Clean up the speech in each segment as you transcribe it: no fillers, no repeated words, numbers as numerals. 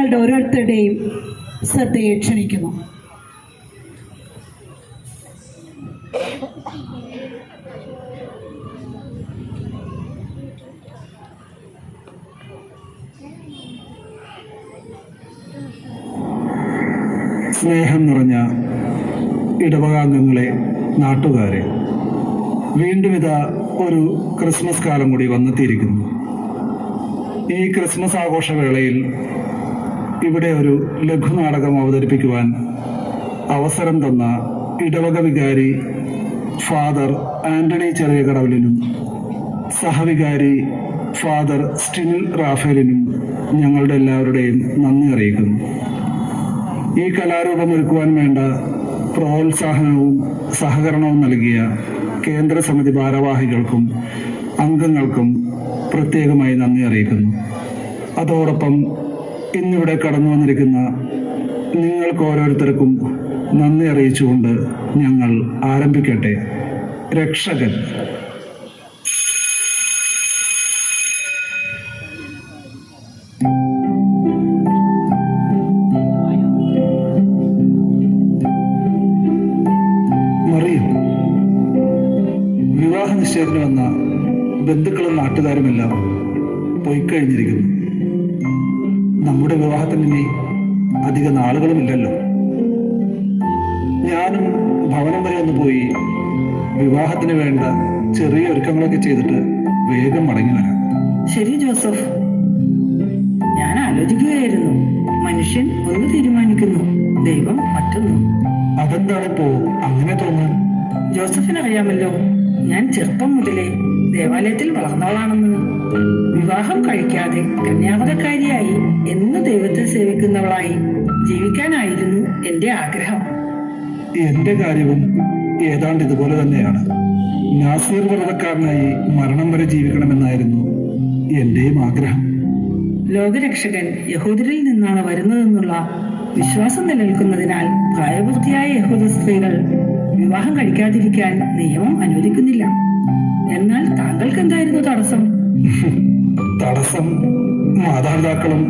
നിങ്ങളുടെ ഓരോരുത്തരുടെയും ശ്രദ്ധയെ ക്ഷണിക്കുന്നു. സ്നേഹം നിറഞ്ഞ ഇടവകാംഗങ്ങളെ, നാട്ടുകാരെ, വീണ്ടും ഇതാ ഒരു ക്രിസ്മസ് കാലം കൂടി വന്നെത്തിയിരിക്കുന്നു. ഈ ക്രിസ്മസ് ആഘോഷവേളയിൽ ഇവിടെ ഒരു ലഘുനാടകം അവതരിപ്പിക്കുവാൻ അവസരം തന്ന ഇടവക വികാരി ഫാദർ ആന്റണി ചെറിയകടവിലിനും സഹവികാരി ഫാദർ സ്റ്റിനിൽ റാഫേലിനും ഞങ്ങളുടെ എല്ലാവരുടെയും നന്ദി അറിയിക്കുന്നു. ഈ കലാരൂപം ഒരുക്കുവാൻ വേണ്ട പ്രോത്സാഹനവും സഹകരണവും നൽകിയ കേന്ദ്ര സമിതി ഭാരവാഹികൾക്കും അംഗങ്ങൾക്കും പ്രത്യേകമായി നന്ദി അറിയിക്കുന്നു. അതോടൊപ്പം ഇന്നിവിടെ കടന്നു വന്നിരിക്കുന്ന നിങ്ങൾക്ക് ഓരോരുത്തർക്കും നന്ദി അറിയിച്ചുകൊണ്ട് ഞങ്ങൾ ആരംഭിക്കട്ടെ. രക്ഷകൻ. മറിയം. വിവാഹ നിശ്ചയത്തിന് വന്ന ബന്ധുക്കളും നാട്ടുകാരുമെല്ലാം പോയിക്കഴിഞ്ഞിരിക്കുന്നു. നമ്മുടെ വിവാഹത്തിന് ഇനി അധിക നാളുകളുമില്ലല്ലോ. ഞാനും ഭവനം വരെ ഒന്ന് പോയി വിവാഹത്തിന് വേണ്ട ചെറിയ ഒരുക്കങ്ങളൊക്കെ ചെയ്തിട്ട് വേഗം മടങ്ങി വരാം. ശരി ജോസഫ്, ഞാൻ ആലോചിക്കുകയായിരുന്നു. മനുഷ്യൻ ഒന്ന് തീരുമാനിക്കുന്നു, ദൈവം മറ്റൊന്നും. അതെന്താണിപ്പോ അങ്ങനെ തോന്നാൻ? ജോസഫിന് അറിയാമല്ലോ, ഞാൻ ചെറുപ്പം മുതലേ ദേവാലയത്തിൽ വളർന്നവളാണെന്ന്. വിവാഹം കഴിക്കാതെ കന്യാവതക്കാരിയായി എന്ന് ദൈവത്തെ സേവിക്കുന്നവളായി ജീവിക്കാനായിരുന്നു എന്റെ ആഗ്രഹം. എന്റെ കാര്യവും ഏതാണ്ട് ഇതുപോലെ തന്നെയാണ്. നാസീർ വ്രതക്കാരനായി മരണം വരെ ജീവിക്കണമെന്നായിരുന്നു എന്റെയും ആഗ്രഹം. ലോകരക്ഷകൻ യഹൂദരിൽ നിന്നാണ് വരുന്നതെന്നുള്ള വിശ്വാസം നിലനിൽക്കുന്നതിനാൽ പ്രായപൂർത്തിയായ യഹൂദ സ്ത്രീകൾ വിവാഹം കഴിക്കാതിരിക്കാൻ നിയമം അനുവദിക്കുന്നില്ല. എന്നാൽ താങ്കൾക്ക് എന്തായിരുന്നു തടസ്സം? തടസ്സം മാതാപിതാക്കളും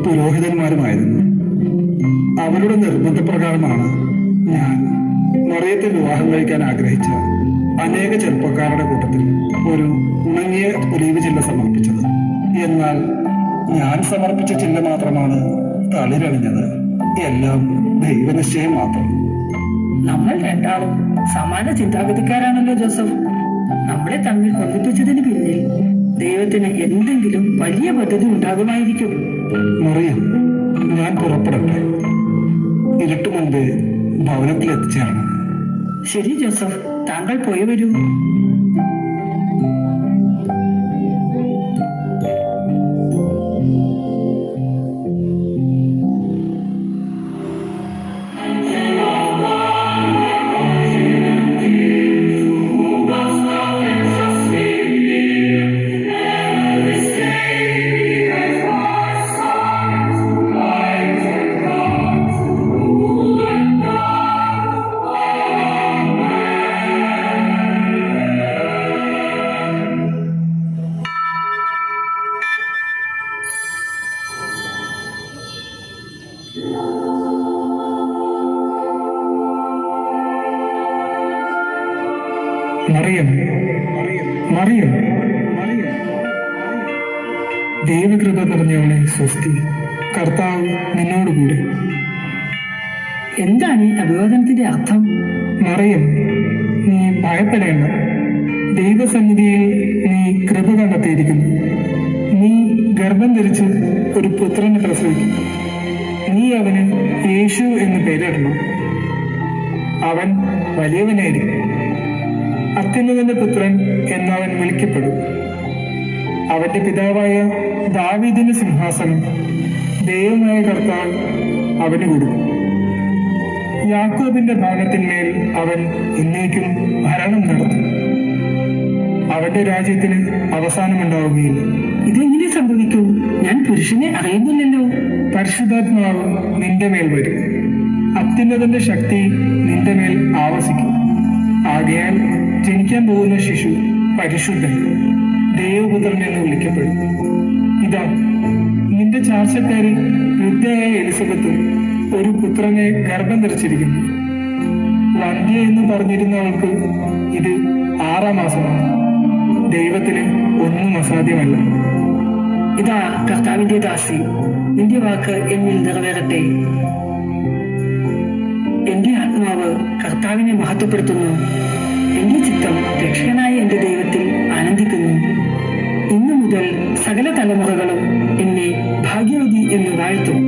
പുരോഹിതന്മാരുമായിരുന്നു. അവരുടെ നിർബന്ധപ്രകാരമാണ് ഞാൻ മറിയത്തെ വിവാഹം കഴിക്കാൻ ആഗ്രഹിച്ച അനേക ചെറുപ്പക്കാരുടെ കൂട്ടത്തിൽ ഒരു ഉണങ്ങിയ ഒലീവ് ചില്ല സമർപ്പിച്ചത്. എന്നാൽ ഞാൻ സമർപ്പിച്ച ചില്ല മാത്രമാണ് തളിരണിഞ്ഞത്. എല്ലാം ദൈവനിശ്ചയം മാത്രം. നമ്മൾ രണ്ടാളും സമാന ചിന്താഗതിക്കാരാണല്ലോ ജോസഫ്. നമ്മളെ തമ്മിൽ ഒന്നിപ്പിച്ചതിന് പിന്നിൽ ദൈവത്തിന് എന്തെങ്കിലും വലിയ പദ്ധതി ഉണ്ടാകുമായിരിക്കും. മറിയം, ഞാൻ പുറപ്പെടട്ടെ. ഇരുട്ടു മുൻപ് ഭവനത്തിൽ എത്തിച്ചേരണം. ശരി ജോസഫ്, താങ്കൾ പോയി വരൂ. മറിയം, മറിയം, ദൈവകൃപ നിറഞ്ഞവളെ സ്വസ്തി, കർത്താവ് നിന്നോടുകൂടെ. എന്താണ് ഈ അഭിവാദനത്തിന്റെ അർത്ഥം? മറിയം, നീ ഭയപ്പെടേണ്ട. ദൈവസന്നിധിയിൽ നീ കൃപ കണ്ടെത്തിയിരിക്കുന്നു. നീ ഗർഭം ധരിച്ച് ഒരു പുത്രനെ പ്രസവിക്കും. നീ അവന് യേശു എന്ന് പേരിടണം. അവൻ വലിയവനായിരിക്കും. അത്യുന്നതന്റെ പുത്രൻ എന്നവൻ വിളിക്കപ്പെടും. അവന്റെ പിതാവായ ദാവീദിന്റെ സിംഹാസനം ദൈവമായ കർത്താവ് അവന് കൊടുക്കും. യാക്കോബിന്റെ ഭവനത്തിന്മേൽ അവൻ എന്നേക്കും ഭരണം നടത്തും. അവന്റെ രാജ്യത്തിന് അവസാനമുണ്ടാവുകയില്ല. ഇതെങ്ങനെ സംഭവിക്കൂ? ഞാൻ പുരുഷനെ അറിയുന്നില്ലല്ലോ. പരിശുദ്ധാത്മാവ് നിന്റെ മേൽ വരും. അത്യുന്നതന്റെ ശക്തി നിന്റെ മേൽ ആവസിക്കും. ആകയാൽ ജനിക്കാൻ പോകുന്ന ശിശു പരിശുദ്ധൻ, ദൈവപുത്രൻ എന്ന് വിളിക്കപ്പെടും. ഇതാ, നിന്റെ ചാർച്ചക്കാരി വൃദ്ധയായ എലിസബത്ത് ഒരു പുത്രനെ ഗർഭം ധരിച്ചിരിക്കുന്നു. വന്ധ്യ എന്ന് പറഞ്ഞിരുന്നവൾക്ക് ഇത് 6-ാം മാസമാണ്. ദൈവത്തിന് ഒന്നും അസാധ്യമല്ല. ഇതാ കർത്താവിന്റെ ദാസി, നിന്റെ വാക്ക് എന്നിൽ നിറവേറട്ടെ. എന്റെ ആത്മാവ് കർത്താവിനെ മഹത്വപ്പെടുത്തുന്നു. എന്റെ ചിത്തം രക്ഷകനായ എന്റെ ദൈവത്തിൽ ആനന്ദിക്കുന്നു. ഇന്നു മുതൽ സകല തലമുറകളും എന്നെ ഭാഗ്യവതി എന്ന് വാഴ്ത്തും.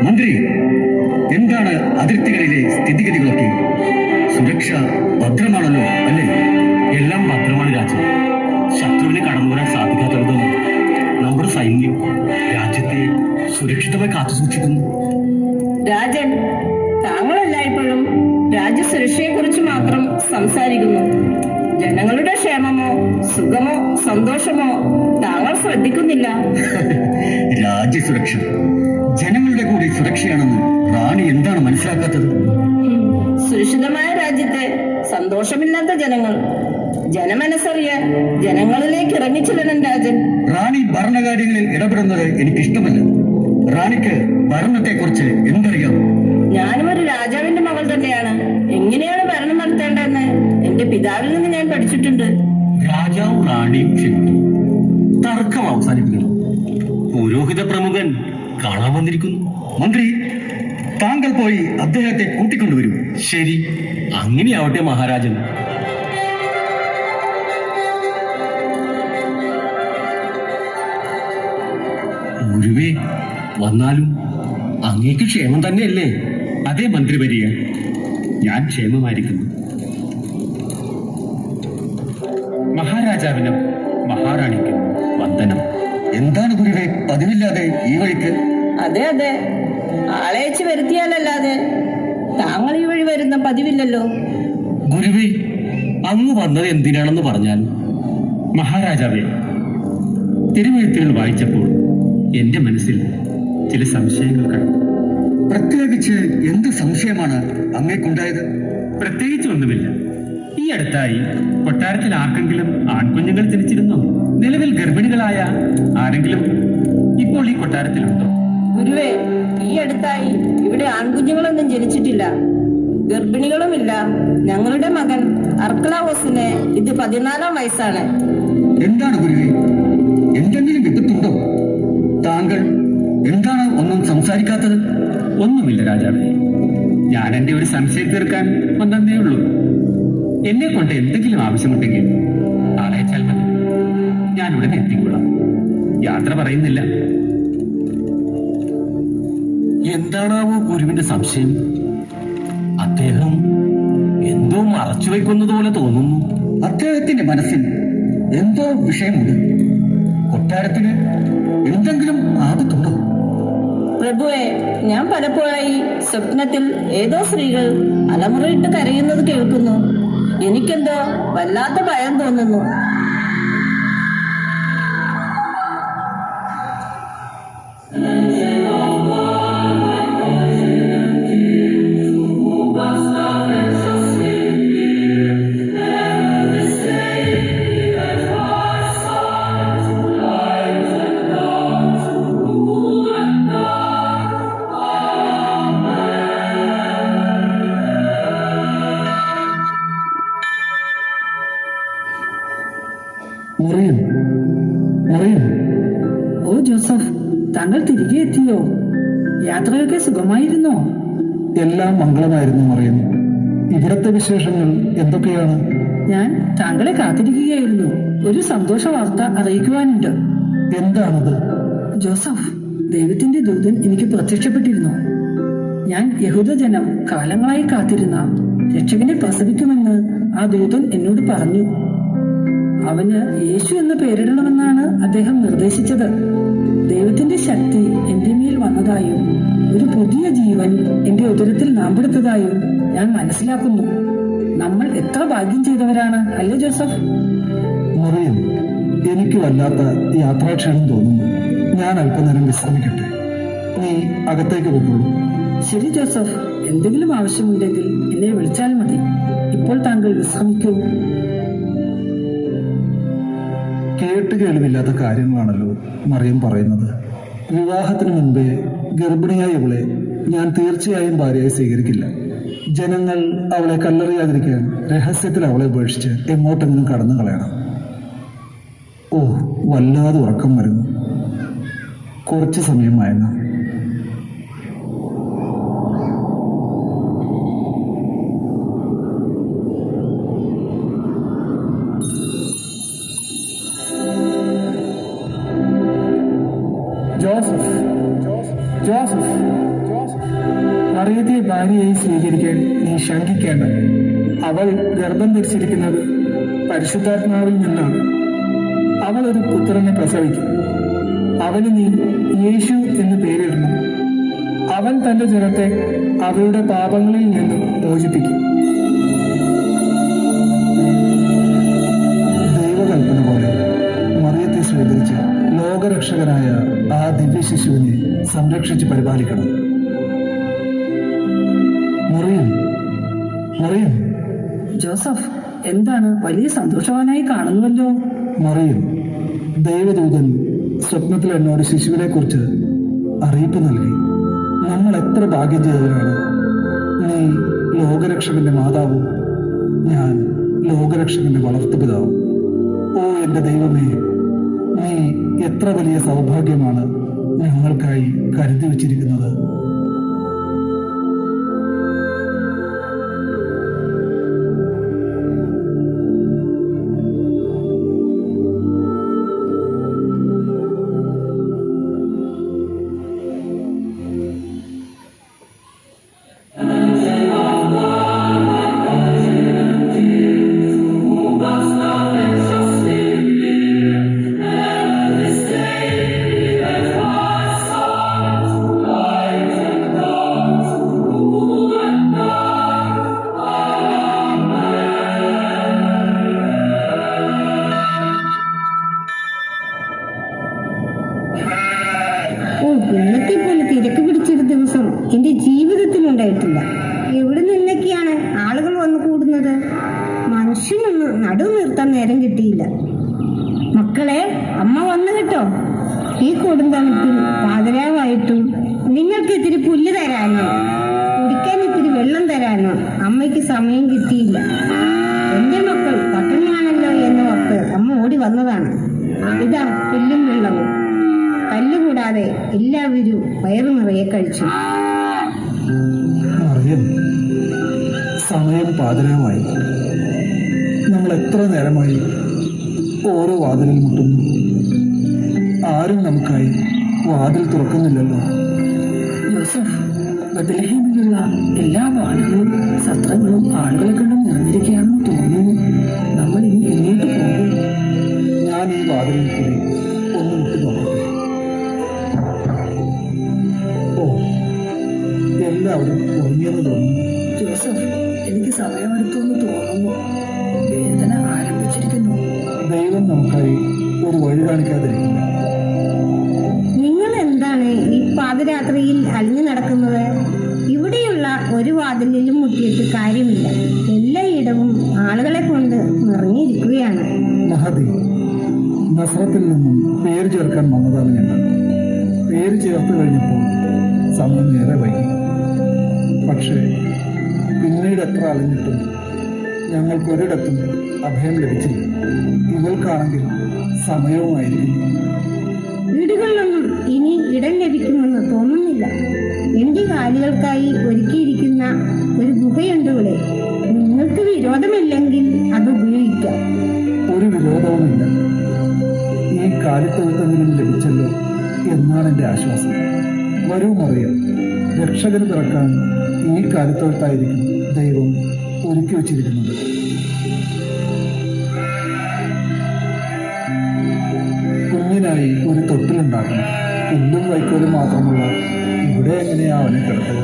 മന്ത്രി, എന്താണ് അതിർത്തികളിലെ സ്ഥിതിഗതികളൊക്കെ? സുരക്ഷ ഭദ്രമാണല്ലോ അല്ലേ? എല്ലാം ഭദ്രമാണ് രാജൻ. ശത്രുവിനെ കടന്നു വരാൻ സാധിക്കാത്തതും നമ്മുടെ സൈന്യം രാജ്യത്തെ സുരക്ഷിതമായി കാത്തു സൂക്ഷിക്കുന്നു. രാജൻ, താങ്കളെല്ലായ്പ്പോഴും രാജ്യസുരക്ഷയെക്കുറിച്ച് മാത്രം സംസാരിക്കുന്നു. ജനങ്ങളുടെ ക്ഷേമമോ സുഖമോ സന്തോഷമോ താങ്കൾ ശ്രദ്ധിക്കുന്നില്ല. രാജ്യസുരക്ഷ ജനങ്ങളുടെ കൂടി സുരക്ഷയാണെന്ന് റാണി എന്താണ് മനസ്സിലാക്കാത്തത്? സുരക്ഷിതമായ രാജ്യത്തെ സന്തോഷമില്ലാത്ത ജനങ്ങൾ. ജനമനസ്സറിയാൻ ജനങ്ങളിലേക്ക് ഇറങ്ങിച്ചെല്ലണം രാജൻ. റാണി ഭരണകാര്യങ്ങളിൽ ഇടപെടുന്നത് എനിക്കിഷ്ടമല്ല. റാണിക്ക് ഭരണത്തെക്കുറിച്ച് എന്തറിയാം? ഞാനും ഒരു രാജാവിന്റെ മകൾ തന്നെയാണ്. എങ്ങനെയാണ് ഭരണം നടത്തേണ്ടതെന്ന് എന്റെ പിതാവിൽ നിന്ന് ഞാൻ പഠിച്ചിട്ടുണ്ട്. രാജാവും റാണിയും ക്ഷണിച്ചു. തർക്കം അവസാനിപ്പിക്കണം. പുരോഹിത പ്രമുഖൻ കാണാൻ വന്നിരിക്കുന്നു. മന്ത്രി, താങ്കൾ പോയി അദ്ദേഹത്തെ കൂട്ടിക്കൊണ്ടുവരൂ. ശരി, അങ്ങനെയാവട്ടെ മഹാരാജൻ. ഗുരുവേ, വന്നാലും അങ്ങേക്ക് ക്ഷേമം തന്നെയല്ലേ? അതേ മന്ത്രി വരിക, ഞാൻ ക്ഷേമമായിരിക്കുന്നു. മഹാരാജാവിനും മഹാറാണിക്കും വന്ദനം. എന്താണ് ഗുരുവേ പതിവില്ലാതെ ഈ വഴിക്ക്? അതെ അതെ, ആളയച്ച് വരുത്തിയാലല്ലാതെ താങ്കൾ ഈ വഴി വരുന്ന പതിവില്ലല്ലോ. ഗുരുവേ, അങ്ങ് വന്നത് എന്തിനാണെന്ന് പറഞ്ഞാൽ? മഹാരാജാവേ, തിരുവെഴുത്തുകൾ വായിച്ചപ്പോൾ എന്റെ മനസ്സിൽ ചില സംശയങ്ങൾ കടന്നു. പ്രത്യേകിച്ച് എന്ത് സംശയമാണ് അങ്ങേക്കുണ്ടായത്? പ്രത്യേകിച്ച് ഒന്നുമില്ല. ഈ അടുത്തായി കൊട്ടാരത്തിൽ ആർക്കെങ്കിലും ആൺകുഞ്ഞുങ്ങൾ ജനിച്ചിരുന്നോ? നിലവിൽ ഗർഭിണികളായ ആരെങ്കിലും ഇപ്പോൾ ഈ കൊട്ടാരത്തിലുണ്ടോ? ഗുരുവേ, ഈ അടുത്തായി ഇവിടെ ആൺകുഞ്ഞുങ്ങളൊന്നും ജനിച്ചിട്ടില്ല, ഗർഭിണികളുമില്ല. ഞങ്ങളുടെ മകൻ അർക്കളാവോസിന് ഇത് 14-ാം വയസ്സാണ്. എന്താണ് ഗുരുവേ, എന്തെങ്കിലും വിപത്തുണ്ടോ? താങ്കൾ എന്താണ് ഒന്നും സംസാരിക്കാത്തത്? ഒന്നുമില്ല രാജാവേ, ഞാൻ എന്റെ ഒരു സംശയം തീർക്കാൻ വന്നതേ ഉള്ളൂ. എന്നെ കൊണ്ട് എന്തെങ്കിലും ആവശ്യമുണ്ടെങ്കിൽ ആളയച്ചാൽ മതി, ഞാൻ ഉടനെ എത്തിക്കൊള്ളാം. യാത്ര പറയുന്നില്ല. എന്താണാവോ ഗുരുവിന്റെ സംശയം? അദ്ദേഹം എന്തോ മറച്ചു വയ്ക്കുന്നതുപോലെ തോന്നുന്നു. അദ്ദേഹത്തിന്റെ മനസ്സിൽ എന്തോ വിഷയമുണ്ട്. കൊട്ടാരത്തിന് എന്തെങ്കിലും ആപത്തുണ്ടോ? പ്രഭുവെ, ഞാൻ പലപ്പോഴായി സ്വപ്നത്തിൽ ഏതോ സ്ത്രീകൾ അലമുറയിട്ട് കരയുന്നത് കേൾക്കുന്നു. എനിക്കെന്തോ വല്ലാത്ത ഭയം തോന്നുന്നു. ഓ ജോസഫ്, താങ്കൾ തിരികെ എത്തിയോ? യാത്രയൊക്കെ സുഖമായിരുന്നോ? എല്ലാം മംഗളമായിരുന്നു മറിയം. ഇവിടത്തെ വിശേഷങ്ങൾ എന്തൊക്കെയാണ്? ഞാൻ താങ്കളെ കാത്തിരിക്കുകയായിരുന്നു. ഒരു സന്തോഷ വാർത്ത അറിയിക്കുവാനുണ്ട്. എന്താണത്? ജോസഫ്, ദൈവത്തിന്റെ ദൂതൻ എനിക്ക് പ്രത്യക്ഷപ്പെട്ടിരുന്നു. ഞാൻ യഹൂദജനം കാലങ്ങളായി കാത്തിരുന്ന രക്ഷകനെ പ്രസവിക്കുമെന്ന് ആ ദൂതൻ എന്നോട് പറഞ്ഞു. അവന് യേശു എന്ന് പേരിടണമെന്നാണ് അദ്ദേഹം നിർദ്ദേശിച്ചത്. ദൈവത്തിന്റെ ശക്തി എന്റെ മേൽ വന്നതായും ഒരു പുതിയ ജീവൻ എന്റെ ഉദരത്തിൽ നാമ്പെടുത്തതായും ഞാൻ മനസ്സിലാക്കുന്നു. നമ്മൾ എത്ര ഭാഗ്യം ചെയ്തവരാണ്, അല്ലേ ജോസഫ്? മറിയം, എനിക്ക് വല്ലാത്ത യാത്രാക്ഷീണം തോന്നുന്നു. ഞാൻ അല്പനേരം വിശ്രമിക്കട്ടെ. നീ അകത്തേക്ക് വെക്കുള്ളൂ. ശരി ജോസഫ്, എന്തെങ്കിലും ആവശ്യമുണ്ടെങ്കിൽ എന്നെ വിളിച്ചാൽ മതി. ഇപ്പോൾ താങ്കൾ വിശ്രമിക്കൂ. കേട്ടുകേൾവില്ലാത്ത കാര്യങ്ങളാണല്ലോ മറിയം പറയുന്നത്. വിവാഹത്തിന് മുൻപേ ഗർഭിണിയായ അവളെ ഞാൻ തീർച്ചയായും ഭാര്യയായി സ്വീകരിക്കില്ല. ജനങ്ങൾ അവളെ കല്ലെറിയാതിരിക്കാൻ രഹസ്യത്തിൽ അവളെ ഉപേക്ഷിച്ച് എങ്ങോട്ടെങ്കിലും കടന്നു കളയണം. ഓ, വല്ലാതെ ഉറക്കം വരുന്നു. കുറച്ച് സമയം മയങ്ങാം. ജോസഫ്, ജോസഫ്, മറിയത്തെ ഭാര്യയായി സ്വീകരിക്കാൻ നീ ശങ്കിക്കേണ്ട. അവൾ ഗർഭം ധരിച്ചിരിക്കുന്നത് പരിശുദ്ധാത്മാവിൽ നിന്നാണ്. അവൾ ഒരു പുത്രനെ പ്രസവിക്കും. അവന് നീ യേശു എന്ന് പേരിടണം. അവൻ തന്റെ ജനത്തെ അവരുടെ പാപങ്ങളിൽ നിന്നും മോചിപ്പിക്കും. ദൈവകൽപ്പന പോലെ മറിയത്തെ സ്വീകരിച്ച് ലോകരക്ഷകനായ ആ ദിവ്യ ശിശുവിനെ സംരക്ഷിച്ച് പരിപാലിക്കണം. മറിയം, മറിയം. ജോസഫ്, എന്താണ്? വലിയ സന്തോഷവാനായി കാണുന്നുവല്ലോ. മറിയം, ദൈവദൂതൻ സ്വപ്നത്തിൽ എന്നോട് ശിശുവിനെ കുറിച്ച് അറിയിപ്പ് നൽകി. നമ്മൾ എത്ര ഭാഗ്യം ചെയ്തവരാണ്. നീ ലോകരക്ഷകന്റെ മാതാവും ഞാൻ ലോകരക്ഷകന്റെ വളർത്തുപിതാവും. ഓ എന്റെ ദൈവമേ, നീ എത്ര വലിയ സൗഭാഗ്യമാണ് ഞങ്ങൾക്കായി കരുതി വച്ചിരിക്കുന്നത്. ഇന്നത്തെ പോലെ തിരക്ക് പിടിച്ചൊരു ദിവസം എന്റെ ജീവിതത്തിൽ ഉണ്ടായിട്ടില്ല. എവിടെ നിന്നൊക്കെയാണ് ആളുകൾ വന്നു കൂടുന്നത്? മനുഷ്യനൊന്ന് നടുവ് നിർത്താൻ നേരം കിട്ടിയില്ല. മക്കളെ, അമ്മ വന്നു കേട്ടോ. ഈ കൊടുന്തണുപ്പിൽ പാതിരാവായിട്ടും നിങ്ങൾക്ക് ഇത്തിരി പുല്ല് തരാനോ കുടിക്കാൻ ഇത്തിരി വെള്ളം തരാനോ അമ്മയ്ക്ക് സമയം കിട്ടിയില്ല. എന്റെ മക്കൾ പട്ടിണിയാണല്ലോ എന്ന് ഓർത്ത് അമ്മ ഓടി വന്നതാണ്. ഇതാ പുല്ലും വെള്ളവും. തല്ലുകൂടാതെ എല്ലാവരും വയറു നിറയെ കഴിച്ചു. മറിയം, സമയം പാതിരാമായി. നമ്മൾ എത്ര നേരമായി ഓരോ വാതിലിൽ മുട്ടുന്നു. ആരും നമുക്കായി വാതിൽ തുറക്കുന്നില്ലല്ലോ. ജോസഫ്, ബത്ലഹേമിലുള്ള എല്ലാ വാർഡുകളും സത്രങ്ങളും ആളുകളെ കൊണ്ട് നിറഞ്ഞിരിക്കുകയാണെന്ന് തോന്നുന്നു. നമ്മൾ ഇനി എങ്ങോട്ട് പോകും? ഞാൻ ഈ വാതിലിൽ കൂടി ഒന്ന് മുട്ടി നോക്കട്ടെ. ഓ, എല്ലാവരും ഉറങ്ങിയെന്ന് തോന്നുന്നു. ജോസഫ്, എനിക്ക് സമയമെടുത്തെന്ന് തോന്നുന്നു. വേദന ആരംഭിച്ചിരിക്കുന്നു. ദൈവം നമുക്കായി ഒരു വഴി കാണിക്കാതിരിക്കില്ല. നിങ്ങൾ എന്താണ് ഈ പാതിരാത്രിയിൽ അലിഞ്ഞു നടക്കുന്നത്? ഇവിടെയുള്ള ഒരു വാതിലിലും മുട്ടിയിട്ട് കാര്യമില്ല. എല്ലായിടവും ആളുകളെ കൊണ്ട് നിറഞ്ഞിരിക്കുകയാണ്. മഹദി, നസ്രത്തിൽ നിന്നും പേര് ചേർക്കാൻ വന്നതാണ് ഞങ്ങൾ. പേര് ചേർത്ത് കഴിഞ്ഞപ്പോൾ സമയം ഏറെ വൈകി. പക്ഷേ പിന്നീട് എത്ര അലഞ്ഞിട്ടും ഞങ്ങൾക്കൊരിടത്തും അഭയം ലഭിച്ചില്ല. ഇവൾക്കാണെങ്കിൽ സമയവുമായിരിക്കുന്നു. വീടുകളിലൊന്നും ഇനി ഇടം ലഭിക്കുമെന്ന് തോന്നുന്നില്ല. താങ്കൾക്കായി ഒരുക്കിയിരിക്കുന്ന ഒരു ഗുഹയുണ്ട് ഇവിടെ. നിങ്ങൾക്ക് വിരോധമില്ലെങ്കിൽ അത് ഉപയോഗിക്കാം. ഒരു വിരോധവുമില്ല. ഈ കാലിത്തൊഴുത്തെങ്കിലും ലഭിച്ചല്ലോ എന്നാണ് എൻ്റെ ആശ്വാസം. വരൂ മറിയം, രക്ഷകന് പിറക്കാൻ ഈ കാലിത്തൊഴുത്തായിരിക്കും ദൈവം ഒരുക്കി വച്ചിരിക്കുന്നത്. കുഞ്ഞിനായി ഒരു തൊട്ടിലുണ്ടാക്കണം. പുല്ലും വൈക്കോലും മാത്രമുള്ള ഇവിടെ എങ്ങനെയാ അവനെ കിടക്കുക?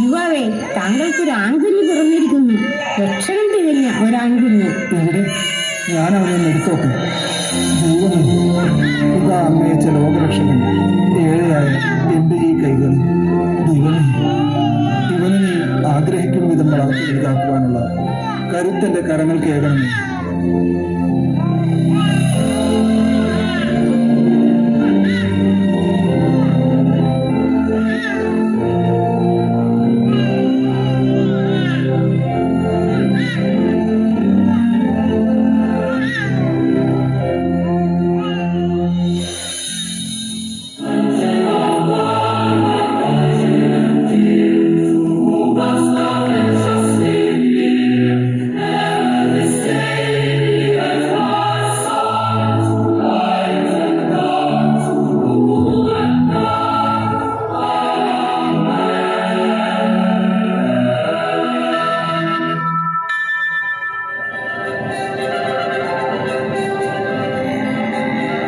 യുവാവേ, താങ്കൾക്കൊരു ആൺകുഞ്ഞ് പിറന്നിരിക്കുന്നു. രക്ഷകൻ തികഞ്ഞ ഒരാൺകുഞ്ഞ്. ഇവിടെ ഞാൻ അവനെ എടുത്തോട്ടെ. ദൈവമേ, ഇതാ അന്നയിച്ച ലോകരക്ഷകൻ ഏഴയായ എൻ്റെ ഈ കൈകൾ. ദൈവമേ, ഇവനെ നീ ആഗ്രഹിക്കും വിധം വളർത്തി വലുതാക്കുവാനുള്ള കരുത്തൻ്റെ കരങ്ങൾ കേൾക്കണമേ.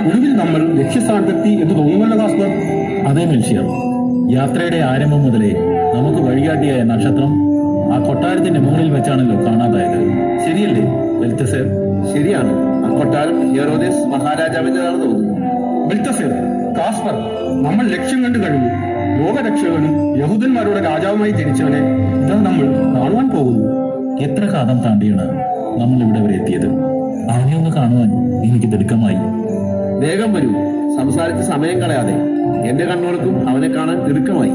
ഒടുവിൽ നമ്മൾ ലക്ഷ്യസ്ഥാനത്തെത്തി എന്ന് തോന്നുമല്ലോ കാസ്പർ? അതേ മെൽഷിയർ, യാത്രയുടെ ആരംഭം മുതലേ നമുക്ക് വഴികാട്ടിയായ നക്ഷത്രം ആ കൊട്ടാരത്തിന്റെ മുകളിൽ വെച്ചാണല്ലോ കാണാതായത്. ശരിയല്ലേ ബെൽത്തസേർ? ശരിയാണ്. ആ കൊട്ടാരം ഹെറോദേസ് മഹാരാജാവിൻ്റെതാണെന്ന് തോന്നുന്നു. ബെൽത്തസേർ, കാസ്പർ, നമ്മൾ ലക്ഷ്യം കണ്ടു കഴിഞ്ഞു. ലോകരക്ഷകനും യഹൂദന്മാരുടെ രാജാവുമായി ജനിച്ചവനെ ഇതാ നമ്മൾ കാണുവാൻ പോകുന്നു. എത്ര കാലം താണ്ടിയാണ് നമ്മൾ ഇവിടെ വരെ എത്തിയത്. അവനെ ഒന്ന് കാണുവാൻ എനിക്ക് തിടുക്കമായി. വേഗം വരൂ, സംസാരിച്ച് സമയം കളയാതെ. എന്റെ കണ്ണുകൾക്കും അവനെ കാണാൻ തിടുക്കമായി.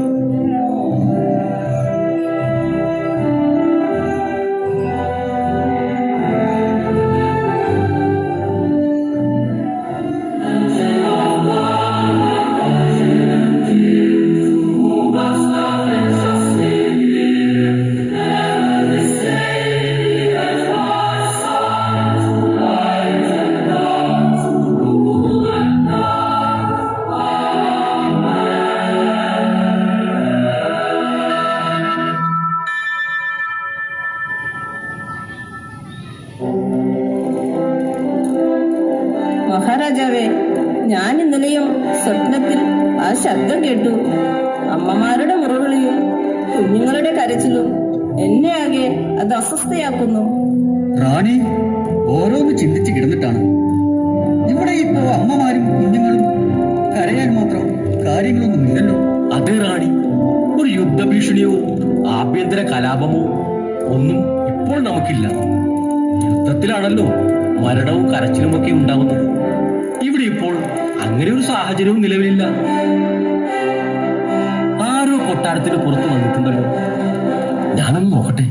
മഹാരാജാവേ, ഞാൻ ഇന്നലെയും സ്വപ്നത്തിൽ ആ ശബ്ദം കേട്ടു. അമ്മമാരുടെ മുറവിളിയും കുഞ്ഞുങ്ങളുടെ കരച്ചിലും എന്നെ ആകെ അത് അസ്വസ്ഥയാക്കുന്നു. റാണി ഓരോന്ന് ചിന്തിച്ച് കിടന്നിട്ടാണ്. ഇവിടെ ഇപ്പോ അമ്മമാരും കുഞ്ഞുങ്ങളും കരയാൻ മാത്രം കാര്യങ്ങളൊന്നും ഇല്ലല്ലോ. അതേ റാണി, ഒരു യുദ്ധഭീഷണിയോ ആഭ്യന്തര കലാപമോ ഒന്നും ഇപ്പോൾ നമുക്കില്ല. യുദ്ധത്തിലാണല്ലോ മരണവും കരച്ചിലുമൊക്കെ ഉണ്ടാവുന്നത്. ഇവിടെ ഇപ്പോൾ അങ്ങനെ ഒരു സാഹചര്യവും നിലവിലില്ല. ആരോ കൊട്ടാരത്തിന് പുറത്ത് വന്നിട്ടുണ്ടല്ലോ. ഞാനൊന്ന് നോക്കട്ടെ.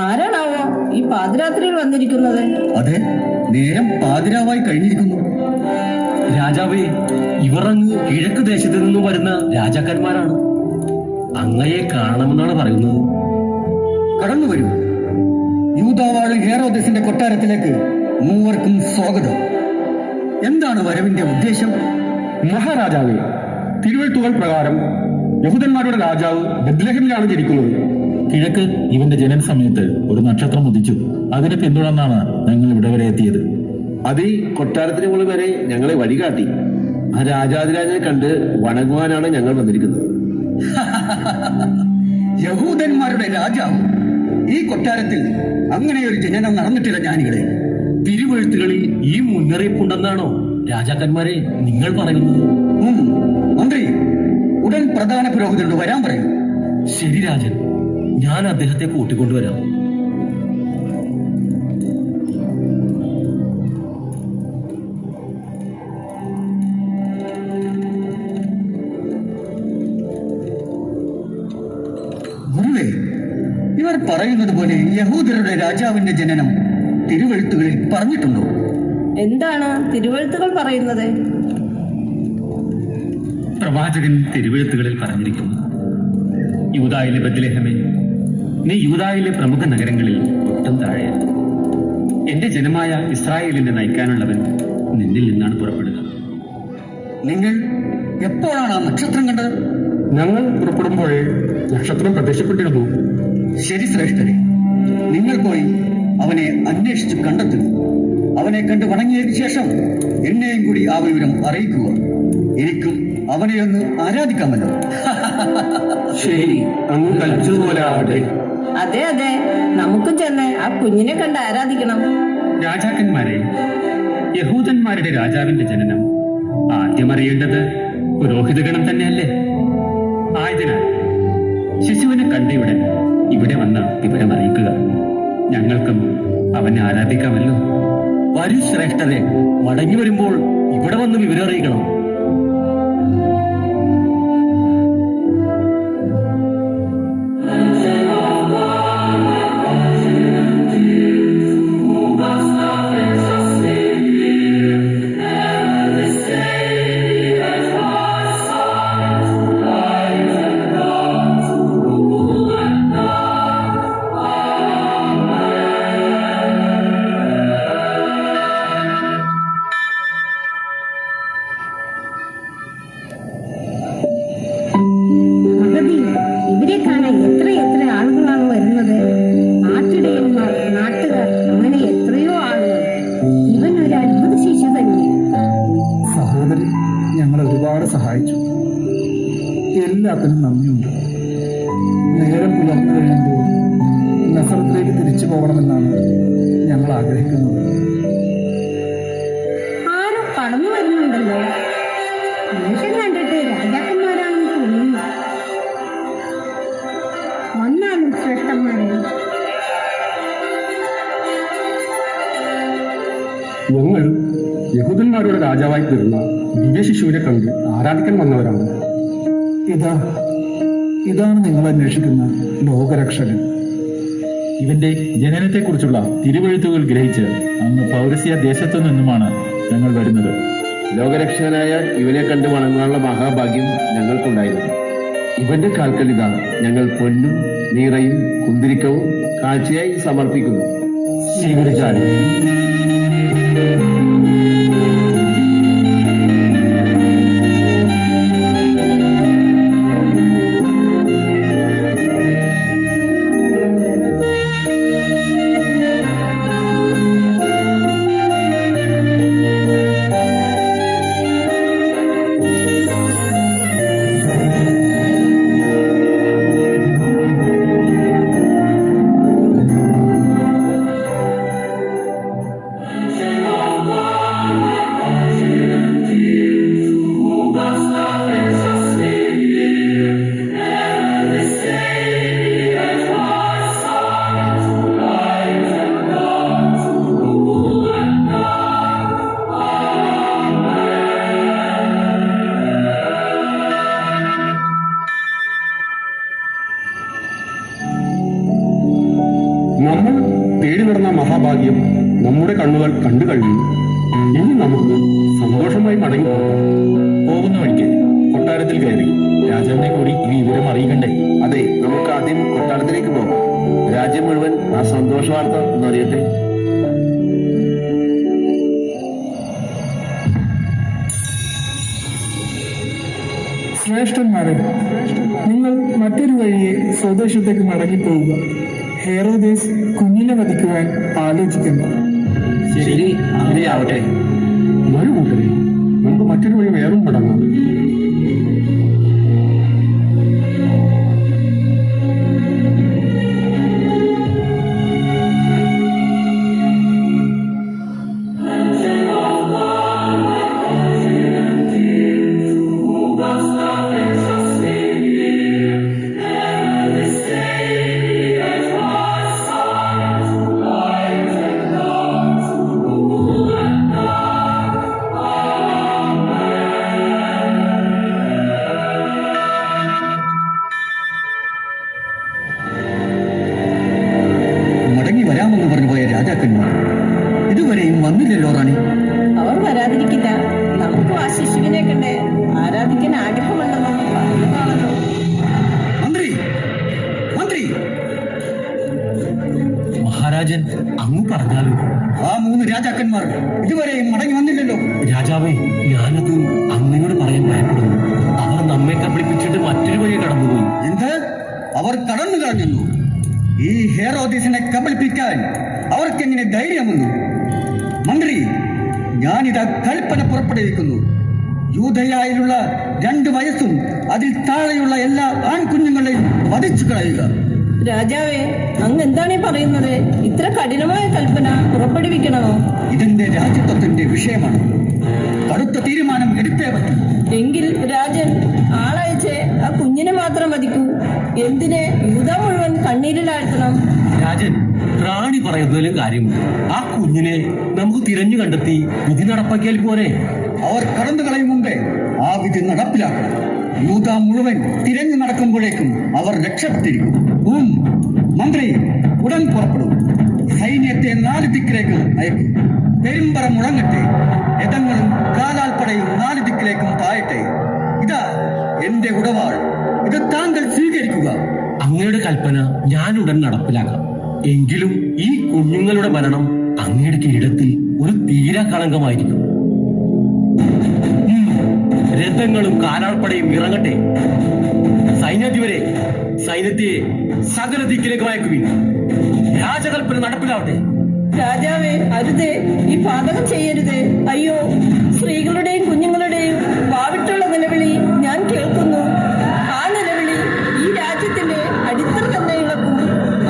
ആരാണാവോ ഈ പാതിരാത്രിയിൽ വന്നിരിക്കുന്നത്? അതെ, നേരം പാതിരാവായി കഴിഞ്ഞിരിക്കുന്നു. രാജാവേ, ഇവർ അങ്ങ് കിഴക്ക് ദേശത്ത് നിന്നും വരുന്ന രാജാക്കന്മാരാണ്. അങ്ങയെ കാണണമെന്നാണ് പറയുന്നത്. കടന്നു വരൂ. യൂദാവാഴ് ഹെറോദേസിന്റെ കൊട്ടാരത്തിലേക്ക് മൂവർക്കും സ്വാഗതം. എന്താണ് വരവിന്റെ ഉദ്ദേശം? മഹാരാജാവേ, തിരുവെഴുത്തുകൾ പ്രകാരം യഹൂദന്മാരുടെ രാജാവ് ബെത്ലഹേമിലാണ് ജനിക്കുന്നത്. കിഴക്ക് ഇവന്റെ ജനന സമയത്ത് ഒരു നക്ഷത്രം ഉദിച്ചു. അതിനെ പിന്തുടർന്നാണ് ഞങ്ങൾ ഇവിടെ വരെ എത്തിയത്. അത് ഈ കൊട്ടാരത്തിന് മുകളിൽ വരെ ഞങ്ങളെ വഴികാട്ടി. ആ രാജാതിരാജനെ കണ്ട് വണങ്ങുവാനാണ് ഞങ്ങൾ വന്നിരിക്കുന്നത്. യഹൂദന്മാരുടെ രാജാവ് ഈ കൊട്ടാരത്തിൽ അങ്ങനെ ഒരു ജനനം നടന്നിട്ടില്ല. ഞാനിവിടെ തിരുവെഴുത്തുകളിൽ ഈ മുന്നറിയിപ്പുണ്ടെന്നാണോ രാജാക്കന്മാരെ നിങ്ങൾ പറയുന്നത്? മന്ത്രി, ഉടൻ പ്രധാന പുരോഹിതരോട് വരാൻ പറയൂ. ശരി രാജൻ, ഞാൻ അദ്ദേഹത്തെ കൂട്ടിക്കൊണ്ടുവരാം. പറയുന്നത് പോലെ യഹൂദരുടെ രാജാവിന്റെ ജനനം തിരുവെഴുത്തുകളിൽ പറഞ്ഞിട്ടുണ്ടോ? എന്താണ് തിരുവെഴുത്തുകൾ പറയുന്നത്? പ്രവാചകൻ തിരുവെഴുത്തുകളിൽ പറഞ്ഞിരിക്കുന്നു, യൂദായിലെ ബത്ലഹേമേ, നീ യൂദായിലെ പ്രമുഖ നഗരങ്ങളിൽ ഒട്ടും താഴെയാണ്. എന്റെ ജനമായ ഇസ്രായേലിനെ നയിക്കാനുള്ളവൻ നിന്നിൽ നിന്നാണ് പുറപ്പെടുക. നിങ്ങൾ എപ്പോഴാണ് ആ നക്ഷത്രം കണ്ടത്? ഞങ്ങൾ പുറപ്പെടുമ്പോഴേ നക്ഷത്രം പ്രത്യക്ഷപ്പെട്ടിരുന്നു. ശരി ശ്രേഷ്ഠരെ, നിങ്ങൾ പോയി അവനെ അന്വേഷിച്ച് കണ്ടെത്തുക. അവനെ കണ്ട് വണങ്ങിയതിനു ശേഷം എന്നെയും കൂടി ആ വിവരം അറിയിക്കുക. എനിക്കും അവനെ ഒന്ന് ആരാധിക്കാമല്ലോ. ശരി, അങ്ങ് കൽപ്പിച്ചതുപോലെ ആവട്ടെ. അതെ അതെ, നമുക്കും ചെന്ന് ആ കുഞ്ഞിനെ കണ്ട് ആരാധിക്കണം. രാജാക്കന്മാരെ, യഹൂദന്മാരുടെ രാജാവിന്റെ ജനനം ആദ്യം അറിയേണ്ടത് പുരോഹിതഗണം തന്നെയല്ലേ? ആയതിനാൽ ശിശുവിനെ കണ്ടയുടൻ ഇവിടെ വന്ന് വിവരം അറിയിക്കുക. ഞങ്ങൾക്കും അവനെ ആരാധിക്കാമല്ലോ. വരൂ ശ്രേഷ്ഠരെ, മടങ്ങി വരുമ്പോൾ ഇവിടെ വന്ന് വിവരം അറിയിക്കണം. ഇവരെ കാണാൻ എത്ര എത്ര ആളുകളാണ് വരുന്നത്. ആട്ടിടയന്മാർ, നാട്ടുകാർ, അങ്ങനെ എത്രയോ ആളുകൾ. ഇവൻ ഒരു അത്ഭുത ശിശു തന്നെ. സഹോദരി ഞങ്ങളെ ഒരുപാട് സഹായിച്ചു. എല്ലാത്തിനും നന്ദിയുണ്ട്. നേരം പുലർന്നു കഴിയുമ്പോൾ നസറത്തിലേക്ക് തിരിച്ചു പോകണമെന്നാണ് ഞങ്ങൾ ആഗ്രഹിക്കുന്നത്. ആരോ കടന്നു വരുന്നുണ്ടല്ലോ. മനുഷ്യൻ കണ്ടിട്ട് രാജാക്കന്മാരാണെന്ന് തോന്നുന്നു. വന്നാലും ശ്രേഷ്ഠന്മാരെ. ഞങ്ങൾ യഹൂദന്മാരുടെ രാജാവായി തീർന്ന ദിവ്യശിശുവിനെ കണ്ട് ആരാധിക്കാൻ വന്നവരാണ്. ഇതാണ് നിങ്ങൾ അന്വേഷിക്കുന്ന ലോകരക്ഷകൻ. ഇവന്റെ ജനനത്തെക്കുറിച്ചുള്ള തിരുവെഴുത്തുകൾ ഗ്രഹിച്ച് അങ്ങ് പൗരസ്യ ദേശത്തു നിന്നുമാണ് ഞങ്ങൾ വരുന്നത്. ലോകരക്ഷകനായ ഇവനെ കണ്ട് വണങ്ങാനുള്ള മഹാഭാഗ്യം ഞങ്ങൾക്കുണ്ടായിരുന്നു. ഇവന്റെ കാൽക്കലിത ഞങ്ങൾ പൊന്നും നീറയും കുന്തിരിക്കവും കാഴ്ചയായി സമർപ്പിക്കുന്നു. സ്വീകരിച്ചാലും നമ്മൾ തേടി നടന്ന മഹാഭാഗ്യം നമ്മുടെ കണ്ണുകൾ കണ്ടു കഴിഞ്ഞു. ഇനി നമുക്ക് സന്തോഷമായി മടങ്ങി പോകുന്ന വഴിക്ക് കൊട്ടാരത്തിൽ കയറി രാജാവിനെ കൂടി ഈ വിവരം അറിയിക്കണ്ടേ? അതെ, നമുക്ക് ആദ്യം കൊട്ടാരത്തിലേക്ക് പോകാം. രാജ്യം മുഴുവൻ ആ സന്തോഷ വാർത്ത എന്നറിയട്ടെ. ശ്രേഷ്ഠന്മാരെ, നിങ്ങൾ മറ്റൊരു വഴിയെ സ്വദേശത്തേക്ക് മടങ്ങിപ്പോവുക. ഹെറോദേസ് കുഞ്ഞിനെ വധിക്കുവാൻ ആലോചിക്കുന്നു. ശരി, അങ്ങനെയാവട്ടെ. വരൂ കൂട്ടരെ, നമുക്ക് മറ്റൊരു വഴി വേറും മടങ്ങാം. രാജാക്കന്മാർ ഇതുവരെയും മടങ്ങി വന്നില്ലല്ലോ. രാജാവേ, ഞാനത് അങ്ങയോട് പറയാൻ ഭയപ്പെടുന്നു. അവർ നമ്മെ കബളിപ്പിച്ചിട്ട് മറ്റൊരു വഴി കടന്നുപോയി. എന്ത്? അവർ കടന്നു കളഞ്ഞു? ഈ ഹെറോദീസിനെ കബളിപ്പിക്കാൻ അവർക്കെങ്ങനെ ധൈര്യം വന്നു? മന്ത്രി, ഞാനിതാ കൽപ്പന പുറപ്പെടുവിക്കുന്നു. യൂദയായിലുള്ള 2 വയസ്സും അതിൽ താഴെയുള്ള എല്ലാ ആൺകുഞ്ഞുങ്ങളെയും വധിച്ചു കളയുക. രാജാവേ, അങ്ങ് എന്താണ് ഈ പറയുന്നത്? ഇത്ര കഠിനമായ കൽപ്പന പുറപ്പെടുവിക്കണമോ? ഇതിന്റെ രാജ്യത്വത്തിന്റെ വിഷയമാണ്. കടുത്ത തീരുമാനം എടുത്തേ പറ്റും. എങ്കിൽ രാജൻ ആളയച്ച് ആ കുഞ്ഞിനെ മാത്രം വധിക്കൂ. എന്തിന് യൂദ മുഴുവൻ കണ്ണീരിലാഴ്ത്തണം? രാജൻ, റാണി പറയുന്നതിലും കാര്യമുണ്ട്. ആ കുഞ്ഞിനെ നമുക്ക് തിരഞ്ഞു കണ്ടെത്തി വിധി നടപ്പാക്കിയാൽ പോരെ? അവർ കടന്നു കളയും മുമ്പേ ആ വിധി നടപ്പിലാക്കണം. യൂദ മുഴുവൻ തിരഞ്ഞു നടക്കുമ്പോഴേക്കും അവർ രക്ഷപ്പെട്ടിരിക്കും. മന്ത്രി, ഉടൻ പുറപ്പെടും. സൈന്യത്തെ 4 ദിക്കിലേക്കും അയക്കും. പെരുമ്പറ മുഴങ്ങട്ടെ. രഥങ്ങളും കാലാൽപ്പടയും 4 ദിക്കിലേക്കും പായട്ടെ. ഇതാ എന്റെ ഉടവാൾ. ഇത് താങ്കൾ സ്വീകരിക്കുക. അങ്ങയുടെ കൽപ്പന ഞാൻ ഉടൻ നടപ്പിലാക്കാം. എങ്കിലും ഈ കുഞ്ഞുങ്ങളുടെ മരണം അങ്ങയുടെ കിരീടത്തിൽ ഒരു തീരാകളങ്കമായിരിക്കും. രഥങ്ങളും കാലാൾപ്പടയും ഇറങ്ങട്ടെ. സൈന്യാധിപരെ, സൈന്യത്തെ സകല ദിക്കിലേക്ക് അയക്കുവിൻ. രാജകൽപ്പന നടപ്പിലാവട്ടെ. രാജാവേ, അരുതേ, ഈ പാതകം ചെയ്യരുത്. അയ്യോ, സ്ത്രീകളുടെയും കുഞ്ഞുങ്ങളുടെയും വാവിട്ടുള്ള നിലവിളി ഞാൻ കേൾക്കുന്നു. ആ നിലവിളി ഈ രാജ്യത്തിന്റെ അടിത്തറ തന്നെ ഇളക്കും.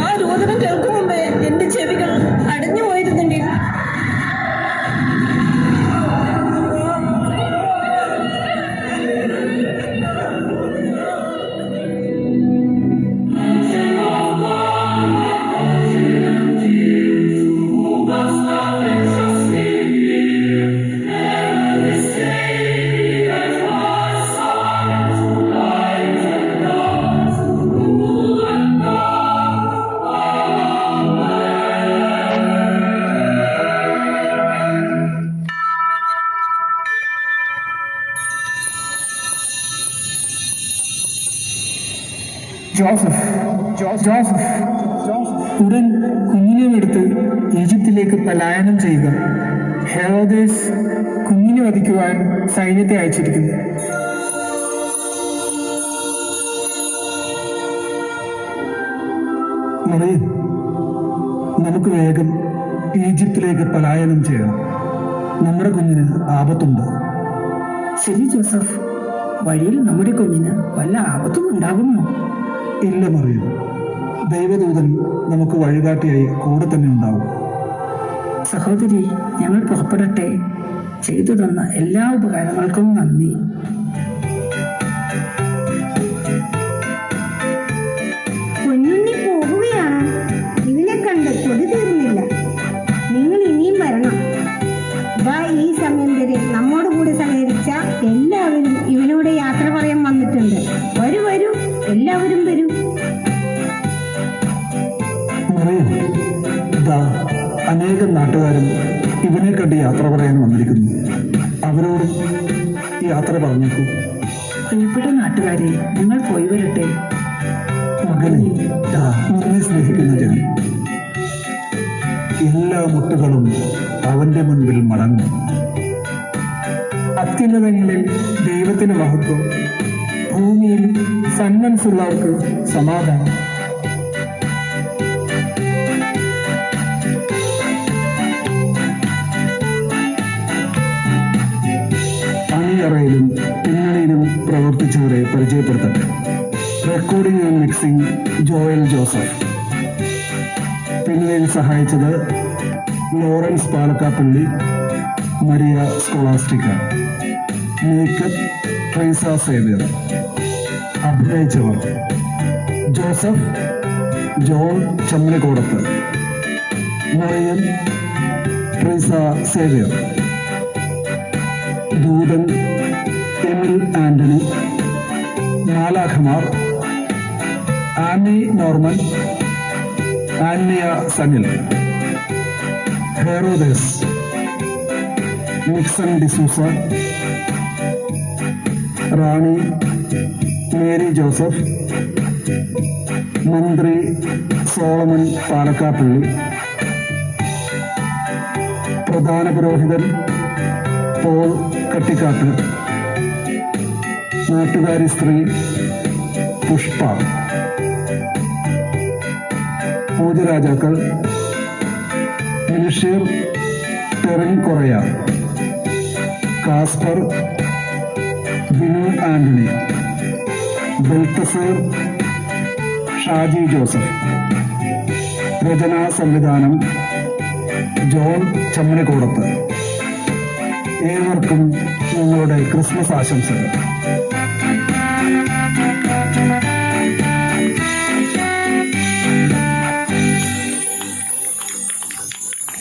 ആ രോദനം കേൾക്കും മുമ്പേ എന്റെ ചെവികൾ അടഞ്ഞു പോയിരുന്നെങ്കിൽ. ജോസഫ്, ഉടൻ കുഞ്ഞിനെ എടുത്ത് ഈജിപ്തിലേക്ക് പലായനം ചെയ്യുക. ഹെറോദേസ് കുഞ്ഞിനെ വധിക്കുവാൻ സൈന്യത്തെ അയച്ചിരിക്കുന്നു. മറിയം, നമുക്ക് വേഗം ഈജിപ്തിലേക്ക് പലായനം ചെയ്യണം. നമ്മുടെ കുഞ്ഞിന് ആപത്തുണ്ട്. ശരി ജോസഫ്, വഴിയിൽ നമ്മുടെ കുഞ്ഞിന് വല്ല ആപത്തും ഉണ്ടാകുമോ? ഇല്ല മറിയം, ദൈവദൂതൻ നമുക്ക് വഴികാട്ടിയായി കൂടെ തന്നെ ഉണ്ടാവും. സഹോദരി, ഞങ്ങൾ പുറപ്പെടട്ടെ. ചെയ്തു തന്ന എല്ലാ ഉപകാരങ്ങൾക്കും നന്ദി. പൊന്നുണ്ണി പോകുകയാണ്. ഇതിനെ കണ്ട് കൊതി തീർന്നില്ല. നിങ്ങൾ ഇനിയും വരണം. ഈ സമയം വരെ നമ്മോട് കൂടി സഹകരിച്ച എല്ലാവരും ഇവനോട് യാത്ര പറയാൻ വന്നിട്ടുണ്ട്. വരൂ, എല്ലാവരും വരൂ. മറിയം, ഇതാ അനേകം നാട്ടുകാരും ഇവനെ കണ്ട് യാത്ര പറയാൻ വന്നിരിക്കുന്നു. അവരോട് യാത്ര പറഞ്ഞേക്കൂ. പ്രിയപ്പെട്ട നാട്ടുകാരെ, നിങ്ങൾ പോയി വരട്ടെ. മകനെ, നിന്നെ സ്നേഹിക്കുന്ന ജനം, എല്ലാ മുട്ടുകളും അവന്റെ മുൻപിൽ മടങ്ങും. അത്യുന്നതങ്ങളിൽ ദൈവത്തിന് മഹത്വം, ഭൂമിയിൽ സന്മനസ്സുള്ളവർക്ക് സമാധാനം. അണിയറയിലും പിന്നണിയിലും പ്രവർത്തിച്ചവരെ പരിചയപ്പെടുത്തട്ടെ. Recording and mixing Joel Joseph. പിന്നണിയിൽ സഹായിച്ചത് ലോറൻസ് പാലക്കാപ്പള്ളി, മരിയ സ്കോളാസ്റ്റിക്ക. മേക്കപ്പ് ട്രൈസ സേവ്യർ. അഭിനയിച്ചവർ ജോസഫ് ജോൺ ചമ്മനക്കോടത്ത്, മറിയം ട്രൈസ സേവ്യർ, ദൂതൻ എമിൽ ആന്റണി, മാലാഖമാർ ആനി നോർമൻ, ആന്യ സനിൽ, ഹെറോദേസ് നിക്സൺ ഡിസൂസ, റാണി മേരി ജോസഫ്, മന്ത്രി സോളമൻ പാലക്കാപ്പള്ളി, പ്രധാന പുരോഹിതൻ പോൾ കട്ടിക്കാട്ട്, നാട്ടുകാരി സ്ത്രീ പുഷ്പ, പൂജരാജാക്കൾ മിനിഷീർ ടെറിൻ കൊറയ, കാസ്പർ, ബിനു ആന്റണി, ബെൽത്തസേർ, ഷാജി ജോസഫ്. രചനാ സംവിധാനം ജോൺ ചമ്മണിക്കോടത്ത്. ഏവർക്കും ഞങ്ങളുടെ ക്രിസ്മസ് ആശംസകൾ.